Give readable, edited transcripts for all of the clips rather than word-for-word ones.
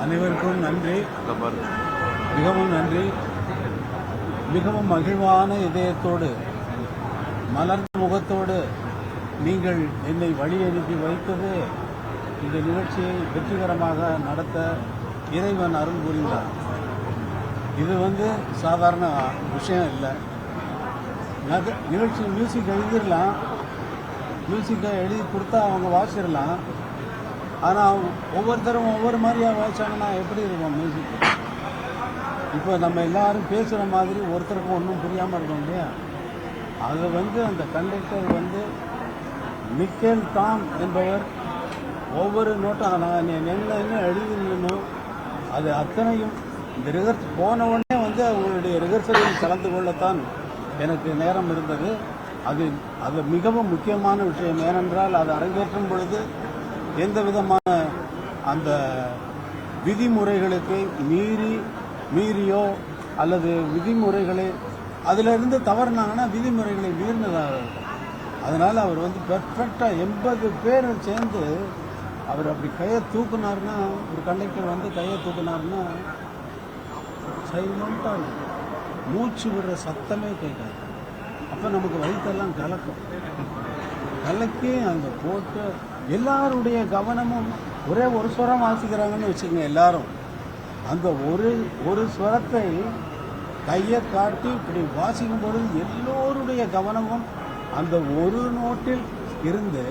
அனைவருக்கும் நன்றி, மிகவும் நன்றி. மிகவும் மகிழ்வான இதயத்தோடு, மலர்ந்த முகத்தோடு நீங்கள் என்னை வழி அனுப்பி வைத்தது இந்த நிகழ்ச்சியை வெற்றிகரமாக நடத்த இறைவன் அருள் புரிந்தார். இது சாதாரண விஷயம் இல்லை. நிகழ்ச்சி மியூசிக் எழுதிடலாம், மியூசிக்கை எழுதி கொடுத்தா அவங்க வாசிடலாம். ஆனால் ஒவ்வொருத்தரும் ஒவ்வொரு மாதிரியாக வாசிச்சாங்கன்னா எப்படி இருக்கும் மியூசிக்? இப்போ நம்ம எல்லாரும் பேசுகிற மாதிரி ஒருத்தருக்கும் ஒன்றும் புரியாமல் இருக்கும் இல்லையா? அது அந்த கண்டக்டர் மிக்கேல் தாம் என்பவர் ஒவ்வொரு நோட்டும் நான் என்ன எழுதினோ அது அத்தனையும் இந்த ரிஹர்சல் போன உடனே அவங்களுடைய ரிஹர்சலில் கலந்து கொள்ளத்தான் எனக்கு நேரம் இருந்தது. அது மிகவும் முக்கியமான விஷயம். ஏனென்றால் அது அரங்கேற்றும் பொழுது எந்த விதமான அந்த விதிமுறைகளுக்கு மீறியோ அல்லது விதிமுறைகளை அதிலிருந்து தவறுனாங்கன்னா விதிமுறைகளை மீறினதாக இருக்கும். அதனால் அவர் பெர்ஃபெக்டாக 80 பேர் சேர்ந்து அவர் அப்படி கையை தூக்குனார்னா, ஒரு கண்டக்டர் கையை தூக்குனார்னா சைலண்டாக இருக்கும், மூச்சு விடுற சத்தமே கேட்காது. அப்போ நமக்கு வயிற்றெல்லாம் கலக்கி அந்த போட்டு எல்லாருடைய கவனமும் ஒரே ஒரு ஸ்வரம் வாசிக்கிறாங்கன்னு வச்சுக்கோங்க. எல்லாரும் அந்த ஒரு ஸ்வரத்தை கையை காட்டி இப்படி வாசிக்கும் பொழுது எல்லோருடைய கவனமும் அந்த ஒரு நோட்டில் இருந்து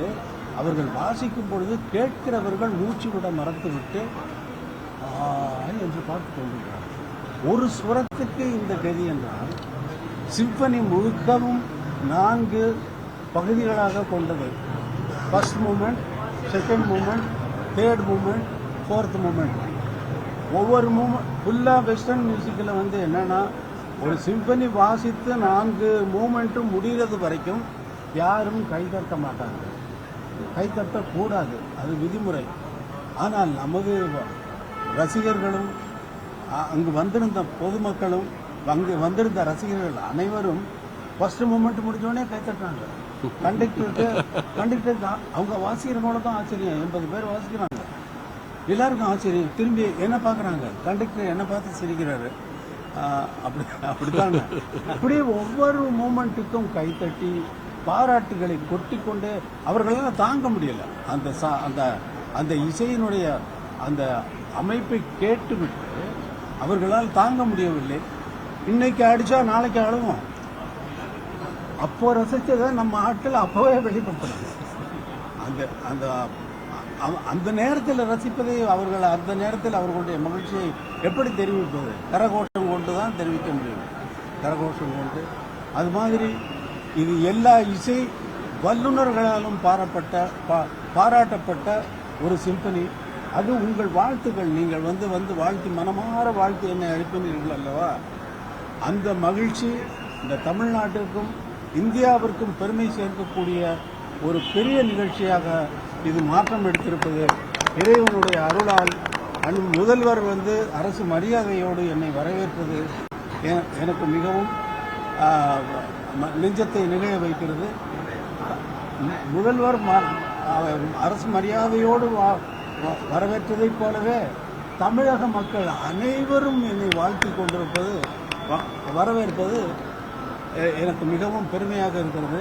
அவர்கள் வாசிக்கும் பொழுது கேட்கிறவர்கள் மூச்சு விட மறந்து விட்டு என்று பார்த்து கொண்டிருக்கிறார். ஒரு ஸ்வரத்துக்கு இந்த கதி என்றால் சிம்பனி முழுக்கவும் 4 பகுதிகளாக கொண்டது. First movement, second movement, third movement, fourth movement. ஒவ்வொரு மூமெண்ட் ஃபுல்லாக வெஸ்டர்ன் மியூசிக்கில் என்னென்னா ஒரு சிம்பனி வாசித்து 4 மூமெண்ட்டும் முடிகிறது வரைக்கும் யாரும் கைதட்ட மாட்டாங்க, கைதட்டக்கூடாது, அது விதிமுறை. ஆனால் நமது ரசிகர்களும் அங்கு வந்திருந்த பொதுமக்களும் அங்கு வந்திருந்த ரசிகர்கள் அனைவரும் ஃபர்ஸ்ட் மூமெண்ட் முடிஞ்சோடனே கைத்தட்டாங்க. கண்டக்டருக்கு அவங்க வாசிக்கிறவங்களோட தான் ஆச்சரியம். 80 பேர் வாசிக்கிறாங்க, எல்லாருக்கும் ஆச்சரியம். திரும்பி என்ன பார்க்குறாங்க, கண்டக்டர் என்ன பார்த்து சிரிக்கிறாரு. அப்படித்தாங்க. அப்படியே ஒவ்வொரு மூமெண்ட்டுக்கும் கைத்தட்டி பாராட்டுகளை கொட்டிக்கொண்டு அவர்களால் தாங்க முடியல. அந்த இசையினுடைய அந்த அமைப்பை கேட்டுவிட்டு அவர்களால் தாங்க முடியவில்லை. இன்னைக்கு அடித்தா நாளைக்கு அழுவோம். அப்போ ரசித்ததை நம்ம ஆட்கள் அப்போவே வெளிப்படுத்துறாங்க. அந்த நேரத்தில் ரசிப்பதை அவர்கள் அந்த நேரத்தில் அவர்களுடைய மகிழ்ச்சியை எப்படி தெரிவிப்பது? கரகோஷம் கொண்டு தான் தெரிவிக்க முடியும், கரகோஷம் கொண்டு. அது மாதிரி இது எல்லா இசை வல்லுநர்களாலும் பாராட்டப்பட்ட ஒரு சிம்பனி. அது உங்கள் வாழ்த்துக்கள். நீங்கள் வாழ்த்து மனமாற வாழ்த்து என்னை அனுப்பினீர்கள் அல்லவா? அந்த மகிழ்ச்சி இந்த தமிழ்நாட்டிற்கும் இந்தியாவிற்கும் பெருமை சேர்க்கக்கூடிய ஒரு பெரிய நிகழ்ச்சியாக இது மாற்றம் எடுத்திருப்பது இறைவனுடைய அருளால். முதல்வர் அரசு மரியாதையோடு என்னை வரவேற்றது எனக்கு மிகவும் நெஞ்சத்தை நிகழ வைக்கிறது. முதல்வர் அரசு மரியாதையோடு வரவேற்றதைப் போலவே தமிழக மக்கள் அனைவரும் என்னை வாழ்த்தி கொண்டிருப்பது, வரவேற்பது எனக்கு மிகவும் பெருமையாக இருக்கிறது.